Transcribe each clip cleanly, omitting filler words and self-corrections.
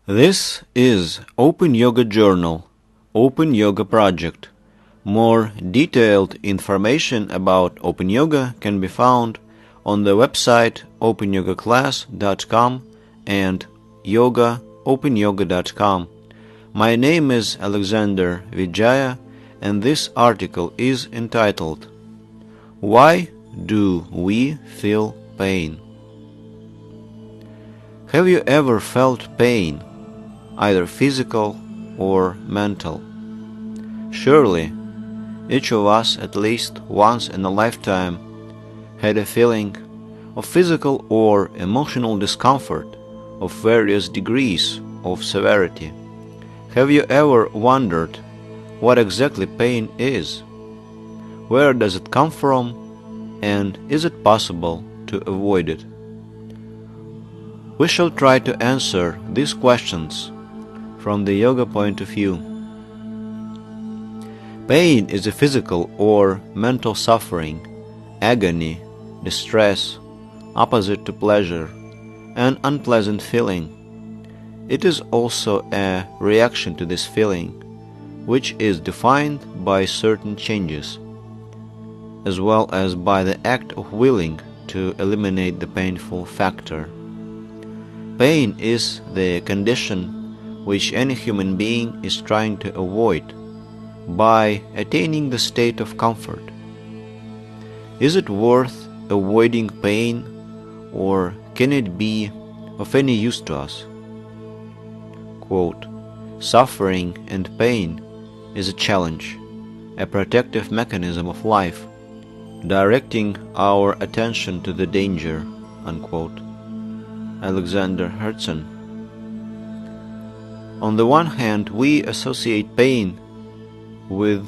This is Open Yoga Journal, Open Yoga Project. More detailed information about Open Yoga can be found on the website openyogaclass.com and yogaopenyoga.com. My name is Alexander Vijaya, and this article is entitled Why Do We Feel Pain? Have you ever felt pain, either physical or mental? Surely, each of us at least once in a lifetime had a feeling of physical or emotional discomfort of various degrees of severity. Have you ever wondered what exactly pain is? Where does it come from, and is it possible to avoid it? We shall try to answer these questions from the yoga point of view. Pain is a physical or mental suffering, agony, distress, opposite to pleasure, an unpleasant feeling. It is also a reaction to this feeling, which is defined by certain changes, as well as by the act of willing to eliminate the painful factor. Pain is the condition which any human being is trying to avoid by attaining the state of comfort. Is it worth avoiding pain, or can it be of any use to us? Quote, "Suffering and pain is a challenge, a protective mechanism of life, directing our attention to the danger." Unquote. Alexander Herzen. On the one hand, we associate pain with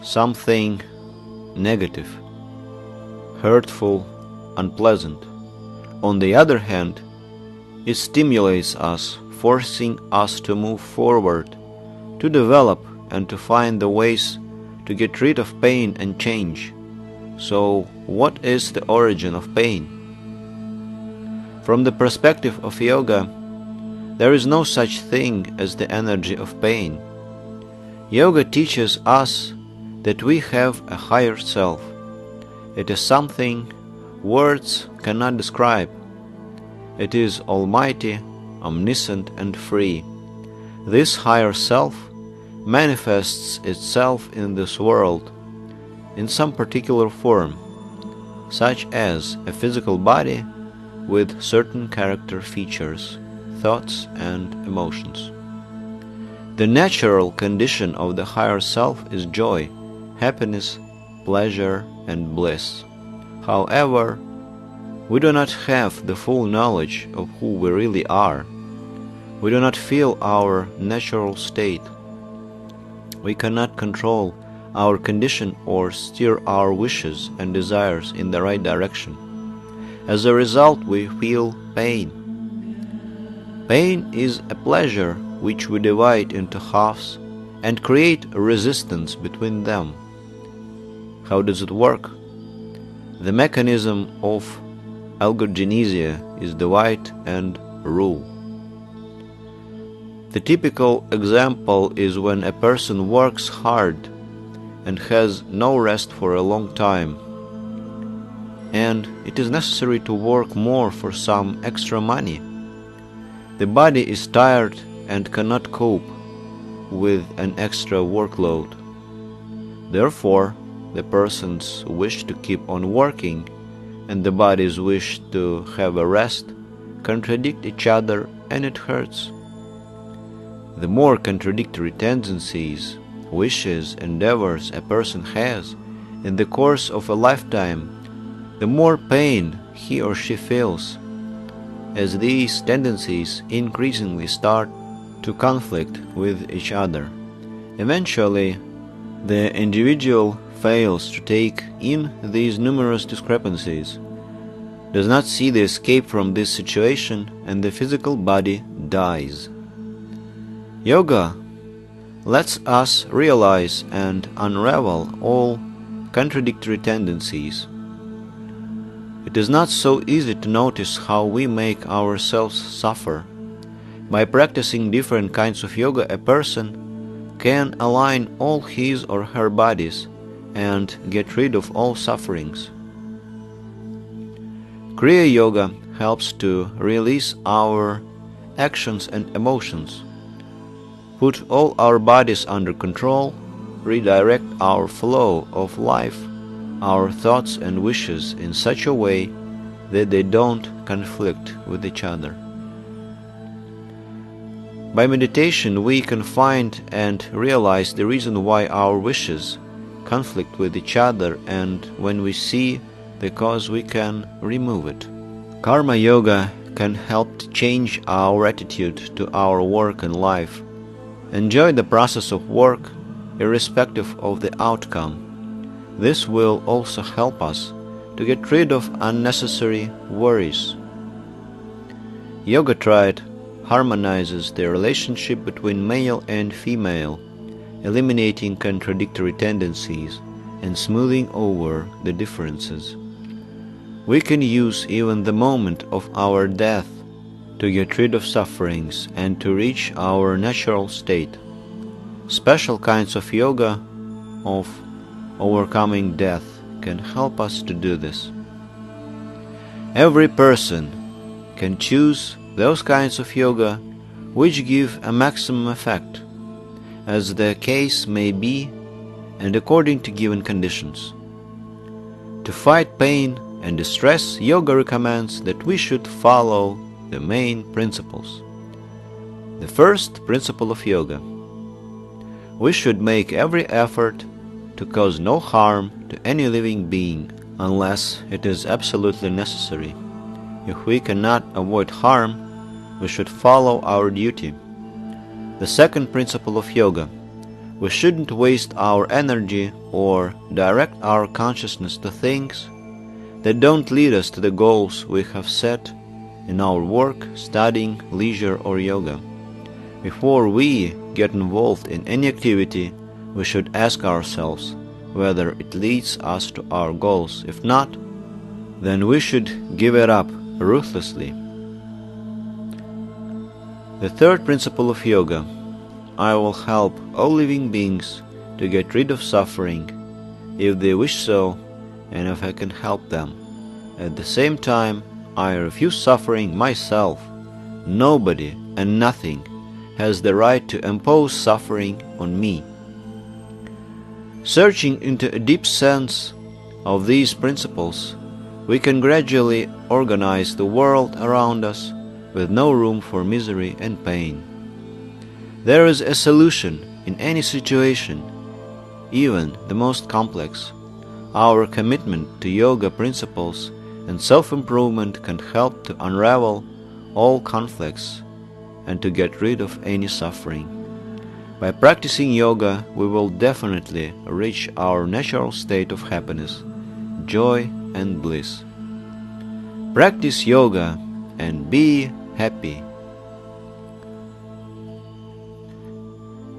something negative, hurtful, unpleasant. On the other hand, it stimulates us, forcing us to move forward, to develop and to find the ways to get rid of pain and change. So, what is the origin of pain? From the perspective of yoga, there is no such thing as the energy of pain. Yoga teaches us that we have a higher self. It is something words cannot describe. It is almighty, omniscient, and free. This higher self manifests itself in this world in some particular form, such as a physical body with certain character features, thoughts, and emotions. The natural condition of the higher self is joy, happiness, pleasure, and bliss. However, we do not have the full knowledge of who we really are. We do not feel our natural state. We cannot control our condition or steer our wishes and desires in the right direction. As a result, we feel pain. Pain is a pleasure which we divide into halves and create a resistance between them. How does it work? The mechanism of algogenesia is divide and rule. The typical example is when a person works hard and has no rest for a long time, and it is necessary to work more for some extra money. The body is tired and cannot cope with an extra workload. Therefore, the person's wish to keep on working and the body's wish to have a rest contradict each other, and it hurts. The more contradictory tendencies, wishes, endeavors a person has in the course of a lifetime, the more pain he or she feels, as these tendencies increasingly start to conflict with each other. Eventually, the individual fails to take in these numerous discrepancies, does not see the escape from this situation, and the physical body dies. Yoga lets us realize and unravel all contradictory tendencies. It is not so easy to notice how we make ourselves suffer, By practicing different kinds of yoga, a person can align all his or her bodies and get rid of all sufferings. Kriya Yoga helps to release our actions and emotions, put all our bodies under control, redirect our flow of life, our thoughts and wishes in such a way that they don't conflict with each other. By meditation, we can find and realize the reason why our wishes conflict with each other, and when we see the cause, we can remove it. Karma Yoga can help to change our attitude to our work and life. Enjoy the process of work, irrespective of the outcome. This will also help us to get rid of unnecessary worries. Yoga Triad harmonizes the relationship between male and female, eliminating contradictory tendencies and smoothing over the differences. We can use even the moment of our death to get rid of sufferings and to reach our natural state. Special kinds of yoga of overcoming death can help us to do this. Every person can choose those kinds of yoga which give a maximum effect, as the case may be and according to given conditions. To fight pain and distress, yoga recommends that we should follow the main principles. The first principle of yoga: we should make every effort to cause no harm to any living being unless it is absolutely necessary. If we cannot avoid harm, we should follow our duty. The second principle of yoga: we shouldn't waste our energy or direct our consciousness to things that don't lead us to the goals we have set in our work, studying, leisure, or yoga. Before we get involved in any activity, we should ask ourselves whether it leads us to our goals. If not, then we should give it up ruthlessly. The third principle of yoga: I will help all living beings to get rid of suffering if they wish so and if I can help them. At the same time, I refuse suffering myself. Nobody and nothing has the right to impose suffering on me. Searching into a deep sense of these principles, we can gradually organize the world around us with no room for misery and pain. There is a solution in any situation, even the most complex. Our commitment to yoga principles and self-improvement can help to unravel all conflicts and to get rid of any suffering. By practicing yoga, we will definitely reach our natural state of happiness, joy, and bliss. Practice yoga and be happy.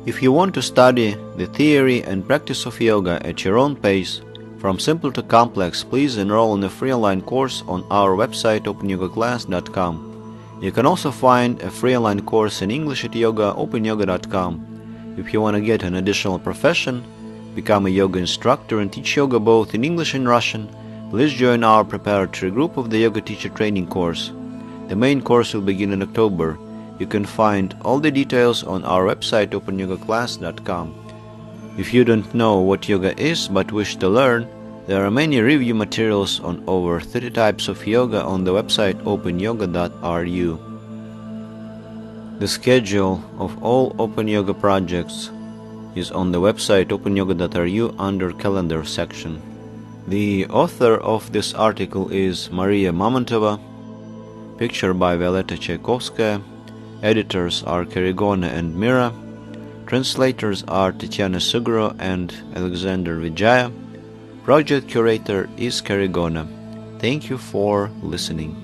If you want to study the theory and practice of yoga at your own pace, from simple to complex, please enroll in a free online course on our website openyogaclass.com. You can also find a free online course in English at askopenyoga.com. If you want to get an additional profession, become a yoga instructor and teach yoga both in English and Russian, please join our preparatory group of the Yoga Teacher Training course. The main course will begin in October. You can find all the details on our website openyogaclass.com. If you don't know what yoga is but wish to learn, there are many review materials on over 30 types of yoga on the website openyoga.ru. The schedule of all Open Yoga projects is on the website openyoga.ru under Calendar section. The author of this article is Maria Mamontova, picture by Violeta Tchaikovskaya, editors are Kerigona and Mira, translators are Tatiana Sugro and Alexander Vijaya, project curator is Kerigona. Thank you for listening.